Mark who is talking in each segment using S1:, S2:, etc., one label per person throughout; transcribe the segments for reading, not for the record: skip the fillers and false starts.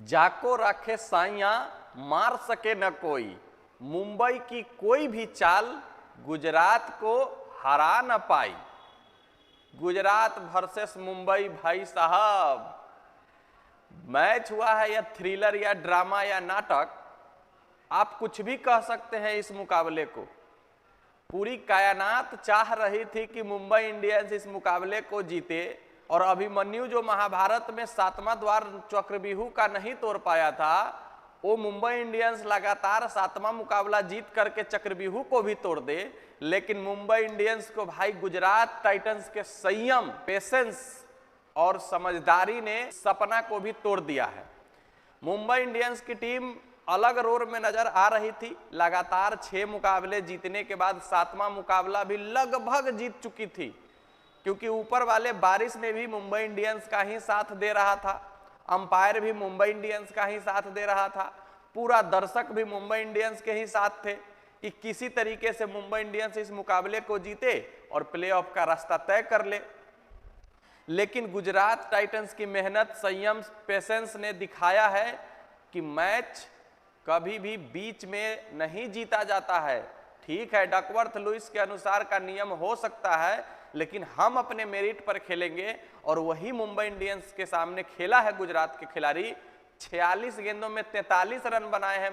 S1: जाको रखे साइया मार सके न कोई। मुंबई की कोई भी चाल गुजरात को हरा न पाई। गुजरात वर्सेस मुंबई भाई साहब, मैच हुआ है या थ्रिलर या ड्रामा या नाटक, आप कुछ भी कह सकते हैं इस मुकाबले को। पूरी कायनात चाह रही थी कि मुंबई इंडियंस इस मुकाबले को जीते, और अभिमन्यु जो महाभारत में 7वां द्वार चक्रव्यूह का नहीं तोड़ पाया था, वो मुंबई इंडियंस लगातार 7वां मुकाबला जीत करके चक्रव्यूह को भी तोड़ दे। लेकिन मुंबई इंडियंस को भाई गुजरात टाइटंस के संयम, पेशेंस और समझदारी ने सपना को भी तोड़ दिया है। मुंबई इंडियंस की टीम अलग रोर में नजर आ रही थी। लगातार 6 मुकाबले जीतने के बाद 7वां मुकाबला भी लगभग जीत चुकी थी, क्योंकि ऊपर वाले बारिश ने भी मुंबई इंडियंस का ही साथ दे रहा था, अंपायर भी मुंबई इंडियंस का ही साथ दे रहा था, पूरा दर्शक भी मुंबई इंडियंस के ही साथ थे कि किसी तरीके से मुंबई इंडियंस इस मुकाबले को जीते और प्लेऑफ का रास्ता तय कर ले। लेकिन गुजरात टाइटंस की मेहनत, संयम, पेशेंस ने दिखाया है कि मैच कभी भी बीच में नहीं जीता जाता है। ठीक है, डकवर्थ लुइस के अनुसार का नियम हो सकता है, लेकिन हम अपने मेरिट पर खेलेंगे, और वही मुंबई इंडियंस के सामने खेला है गुजरात के खिलाड़ी। 46 गेंदों में 43 रन बनाए हैं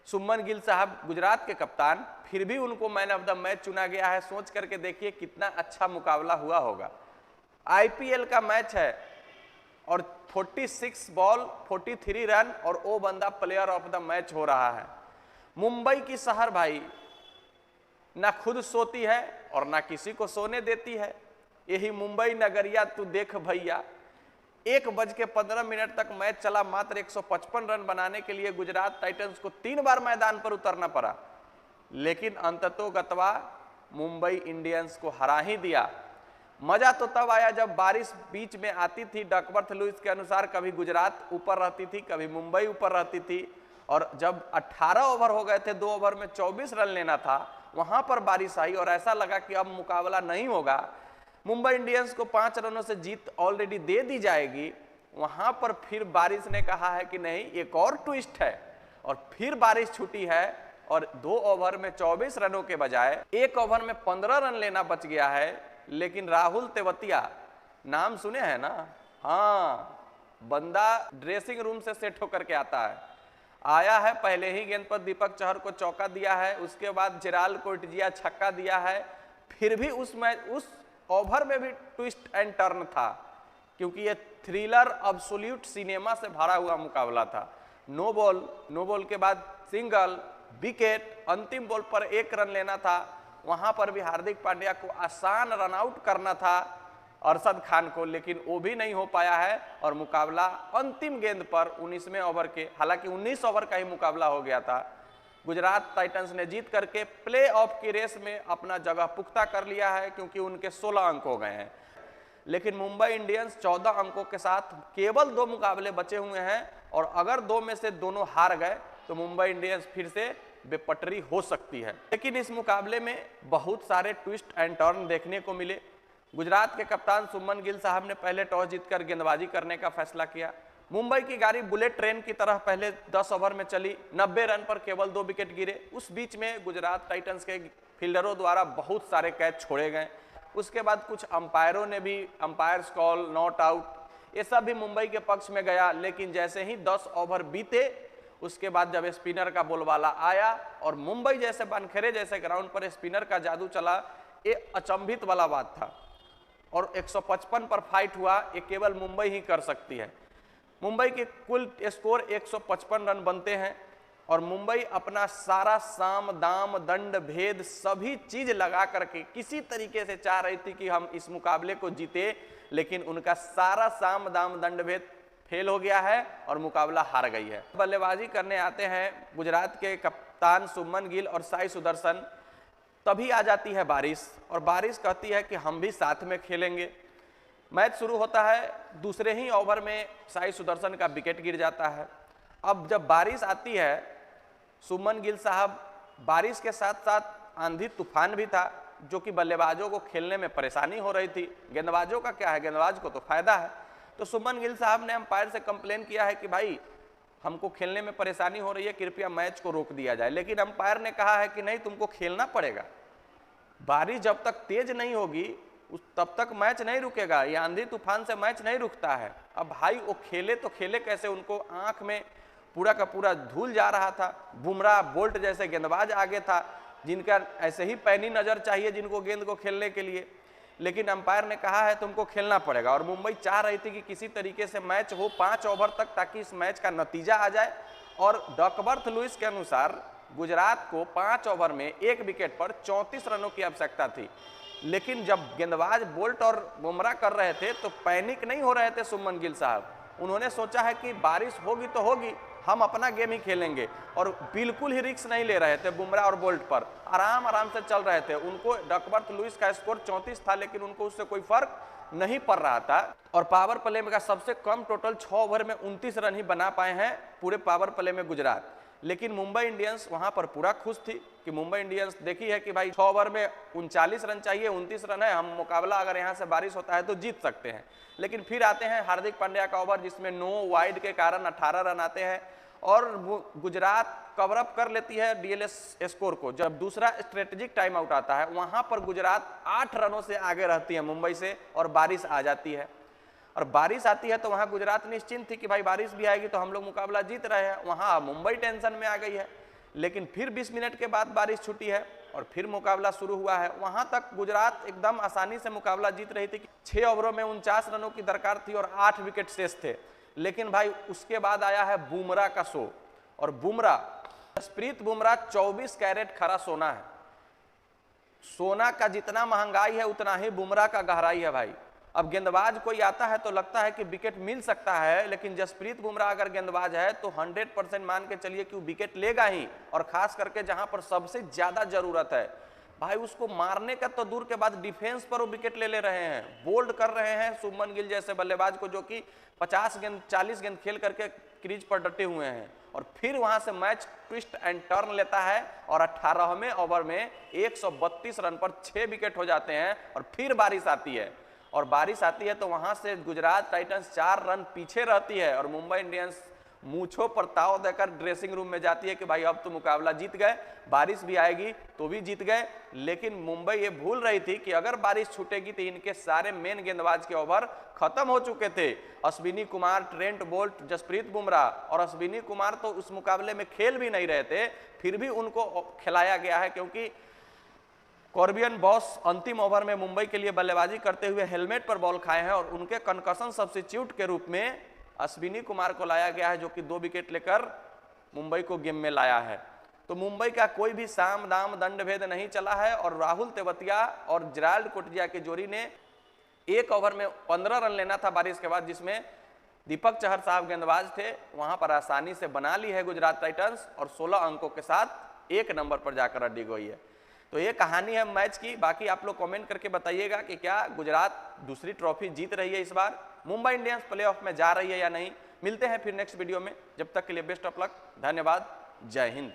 S1: सुमन गिल साहब, गुजरात के कप्तान, फिर भी उनको मैन ऑफ द मैच चुना गया है। सोच करके देखिए कितना अच्छा मुकाबला हुआ होगा। आईपीएल का मैच है और 46 बॉल 43 रन, और वो बंदा प्लेयर ऑफ द मैच हो रहा है। मुंबई की शहर भाई ना खुद सोती है और ना किसी को सोने देती है। यही मुंबई नगरिया तू देख भैया, 1:15 तक मैच चला। मात्र 155 रन बनाने के लिए गुजरात टाइटंस को 3 बार मैदान पर उतरना पड़ा, लेकिन अंततोगत्वा मुंबई इंडियंस को हरा ही दिया। मजा तो तब आया जब बारिश बीच में आती थी। डकवर्थ लुइस के अनुसार कभी गुजरात ऊपर रहती थी, कभी मुंबई ऊपर रहती थी, और जब 18 ओवर हो गए थे, 2 ओवर में 24 रन लेना था, वहां पर बारिश आई और ऐसा लगा कि अब मुकाबला नहीं होगा, मुंबई इंडियंस को 5 रनों से जीत ऑलरेडी दे दी जाएगी। वहां पर फिर बारिश ने कहा है कि नहीं, एक और ट्विस्ट है, और फिर बारिश छूटी है, और 2 ओवर में 24 रनों के बजाय 1 ओवर में 15 रन लेना बच गया है। लेकिन राहुल तेवतिया, नाम सुने हैं ना? हाँ, बंदा ड्रेसिंग रूम से सेट होकर के आता है। आया है, पहले ही गेंद पर दीपक चहर को चौका दिया है, उसके बाद जेराल्ड कोर्टिजिया छक्का दिया है। फिर भी उस ओवर में भी ट्विस्ट एंड टर्न था, क्योंकि ये थ्रिलर अब्सोल्यूट सिनेमा से भरा हुआ मुकाबला था। नो बॉल के बाद सिंगल, विकेट, अंतिम बॉल पर 1 रन लेना था। वहां पर भी हार्दिक पांड्या को आसान रन आउट करना था, अरशद खान को, लेकिन वो भी नहीं हो पाया है। और मुकाबला अंतिम गेंद पर 19वें ओवर के, हालांकि 19 ओवर का ही मुकाबला हो गया था, गुजरात टाइटंस ने जीत करके प्ले ऑफ की रेस में अपना जगह पुख्ता कर लिया है, क्योंकि उनके 16 अंक हो गए हैं। लेकिन मुंबई इंडियंस 14 अंकों के साथ केवल 2 मुकाबले बचे हुए हैं, और अगर 2 में से दोनों हार गए तो मुंबई इंडियंस फिर से बेपटरी हो सकती है। लेकिन इस मुकाबले में बहुत सारे ट्विस्ट एंड टर्न देखने को मिले। गुजरात के कप्तान सुमन गिल साहब ने पहले टॉस जीतकर गेंदबाजी करने का फैसला किया। मुंबई की गाड़ी बुलेट ट्रेन की तरह पहले 10 ओवर में चली, 90 रन पर केवल 2 विकेट गिरे। उस बीच में गुजरात टाइटंस के फील्डरों द्वारा बहुत सारे कैच छोड़े गए। उसके बाद कुछ अंपायरों ने भी अंपायर्स कॉल, नॉट आउट, ये सब भी मुंबई के पक्ष में गया। लेकिन जैसे ही 10 ओवर बीते, उसके बाद जब स्पिनर का बोलबाला आया और मुंबई जैसे वानखेड़े जैसे ग्राउंड पर स्पिनर का जादू चला, ये अचंभित वाला बात था। और 155 पर फाइट हुआ, ये केवल मुंबई ही कर सकती है। मुंबई के कुल स्कोर 155 रन बनते हैं, और मुंबई अपना सारा साम दाम दंड भेद सभी चीज लगा करके किसी तरीके से चाह रही थी कि हम इस मुकाबले को जीते, लेकिन उनका सारा साम दाम दंड भेद फेल हो गया है और मुकाबला हार गई है। बल्लेबाजी करने आते हैं गुजरात के कप्तान सुमन गिल और साई सुदर्शन। तभी आ जाती है बारिश, और बारिश कहती है कि हम भी साथ में खेलेंगे। मैच शुरू होता है, दूसरे ही ओवर में साई सुदर्शन का विकेट गिर जाता है। अब जब बारिश आती है, सुमन गिल साहब, बारिश के साथ साथ आंधी तूफान भी था, जो कि बल्लेबाजों को खेलने में परेशानी हो रही थी। गेंदबाजों का क्या है, गेंदबाज को तो फायदा है। तो शुभमन गिल साहब ने अंपायर से कंप्लेन किया है कि भाई हमको खेलने में परेशानी हो रही है, कृपया मैच को रोक दिया जाए। लेकिन अंपायर ने कहा है कि नहीं, तुमको खेलना पड़ेगा, बारिश जब तक तेज नहीं होगी तब तक मैच नहीं रुकेगा, ये आंधी तूफान से मैच नहीं रुकता है। अब भाई वो खेले तो खेले कैसे, उनको आंख में पूरा का पूरा धूल जा रहा था। बुमराह, बोल्ट जैसे गेंदबाज आगे था जिनका ऐसे ही पैनी नजर चाहिए जिनको गेंद को खेलने के लिए, लेकिन अंपायर ने कहा है तुमको खेलना पड़ेगा। और मुंबई चाह रही थी कि किसी तरीके से मैच हो 5 ओवर तक, ताकि इस मैच का नतीजा आ जाए। और डकवर्थ लुइस के अनुसार गुजरात को 5 ओवर में 1 विकेट पर 34 रनों की आवश्यकता थी। लेकिन जब गेंदबाज बोल्ट और बुमराह कर रहे थे तो पैनिक नहीं हो रहे थे शुभमन गिल साहब। उन्होंने सोचा है कि बारिश होगी तो होगी, हम अपना गेम ही खेलेंगे, और बिल्कुल ही रिस्क नहीं ले रहे थे। बुमराह और बोल्ट पर आराम आराम से चल रहे थे। उनको डकवर्थ लुइस का स्कोर 34 था, लेकिन उनको उससे कोई फर्क नहीं पड़ रहा था। और पावर प्ले में का सबसे कम टोटल 6 ओवर में 29 रन ही बना पाए हैं पूरे पावर प्ले में गुजरात। लेकिन मुंबई इंडियंस वहां पर पूरा खुश थी कि मुंबई इंडियंस देखी है कि भाई 6 ओवर में 39 रन चाहिए, 29 रन है, हम मुकाबला अगर यहां से बारिश होता है तो जीत सकते हैं। लेकिन फिर आते हैं हार्दिक पांड्या का ओवर, जिसमें 9 वाइड के कारण 18 रन आते हैं और गुजरात कवर अप कर लेती है डीएलएस स्कोर को। जब दूसरा स्ट्रेटेजिक टाइम आउट आता है वहां पर गुजरात 8 रनों से आगे रहती है मुंबई से, और बारिश आ जाती है। और बारिश आती है तो वहां गुजरात निश्चिंत थी कि भाई बारिश भी आएगी तो हम लोग मुकाबला जीत रहे हैं। वहां मुंबई टेंशन में आ गई है। लेकिन फिर 20 मिनट के बाद बारिश छूटी है और फिर मुकाबला शुरू हुआ है। वहां तक गुजरात एकदम आसानी से मुकाबला जीत रही थी। 6 ओवरों में 49 रनों की दरकार थी और 8 विकेट शेष थे। लेकिन भाई उसके बाद आया है बुमराह का शो, और बुमराह, जसप्रीत बुमराह 24 कैरेट खरा सोना है। सोना का जितना महंगाई है उतना ही बुमराह का गहराई है भाई। अब गेंदबाज कोई आता है तो लगता है कि विकेट मिल सकता है, लेकिन जसप्रीत बुमराह अगर गेंदबाज है तो 100% मान के चलिए कि वो विकेट लेगा ही। और खास करके जहां पर सबसे ज्यादा जरूरत है भाई, उसको मारने का तो दूर के बाद डिफेंस पर वो विकेट ले रहे हैं, बोल्ड कर रहे हैं शुभमन गिल जैसे बल्लेबाज को, जो कि 50 गेंद 40 गेंद खेल करके क्रीज पर डटे हुए हैं। और फिर वहां से मैच ट्विस्ट एंड टर्न लेता है और 18वें ओवर में 132 रन पर 6 विकेट हो जाते हैं। और फिर बारिश आती है, और बारिश आती है तो वहां से गुजरात टाइटंस 4 रन पीछे रहती है और मुंबई इंडियंस मूंछों पर ताव देकर ड्रेसिंग रूम में जाती है कि भाई अब तो मुकाबला जीत गए, बारिश भी आएगी तो भी जीत गए। लेकिन मुंबई ये भूल रही थी कि अगर बारिश छूटेगी तो इनके सारे मेन गेंदबाज के ओवर खत्म हो चुके थे। अश्विनी कुमार, ट्रेंट बोल्ट, जसप्रीत बुमराह, और अश्विनी कुमार तो उस मुकाबले में खेल भी नहीं रहे थे, फिर भी उनको खिलाया गया है क्योंकि कॉर्बियन बॉस अंतिम ओवर में मुंबई के लिए बल्लेबाजी करते हुए हेलमेट पर बॉल खाए हैं और उनके कंकशन सब्स्टिट्यूट के रूप में अश्विनी कुमार को लाया गया है, जो कि 2 विकेट लेकर मुंबई को गेम में लाया है। तो मुंबई का कोई भी साम दाम दंड भेद नहीं चला है और राहुल तेवतिया और जेराल्ड कोटजिया की जोड़ी ने 1 ओवर में 15 रन लेना था बारिश के बाद, जिसमें दीपक चहर साहब गेंदबाज थे, वहां पर आसानी से बना ली है गुजरात टाइटंस और 16 अंकों के साथ 1 नंबर पर जाकर अड्डी गई है। तो ये कहानी है मैच की। बाकी आप लोग कमेंट करके बताइएगा कि क्या गुजरात दूसरी ट्रॉफी जीत रही है इस बार, मुंबई इंडियंस प्लेऑफ में जा रही है या नहीं। मिलते हैं फिर नेक्स्ट वीडियो में, जब तक के लिए बेस्ट ऑफ लक, धन्यवाद, जय हिंद।